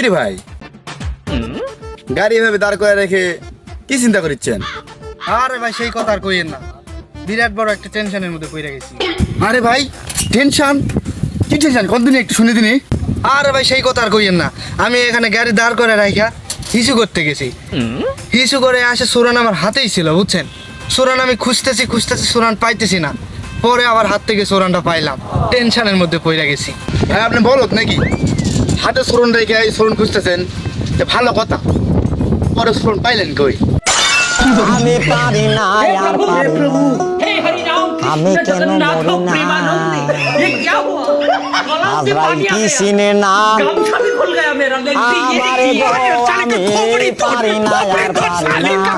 কিরে ভাই, গাড়ি এভাবে দাঁড় করে রেখে কি চিন্তা করছেন? আরে ভাই সেই কথা আর কইেন না, বিরাট বড় একটা টেনশনের মধ্যে পড়ে গেছি। আরে ভাই টেনশন, কি টেনশন কতদিন একটু শুনে দিনি। আরে ভাই সেই কথা আর কইেন না, আমি এখানে গাড়ি দাঁড় করে রাখা হিসু করতে গেছি। হিসু করে আসে সুরান আমার হাতেই ছিল বুঝছেন। সুরান আমি খুঁজতেছি সুরান পাইতেছি না। পরে আবার হাত থেকে সুরানটা পাইলাম, টেনশনের মধ্যে পড়ে গেছি। ভাই আপনি বলত নাকি হাতে স্মরণ রেখে এই স্মরণ খুঁজতেছেন, যে ভালো কথা, পরে স্মরণ পাইলেন কই? আমি পারি না আর পারি না, আমি কেন মরি না, আজরাইল কি চিনে না আমারে গো, আমি পারি না আর পারি না।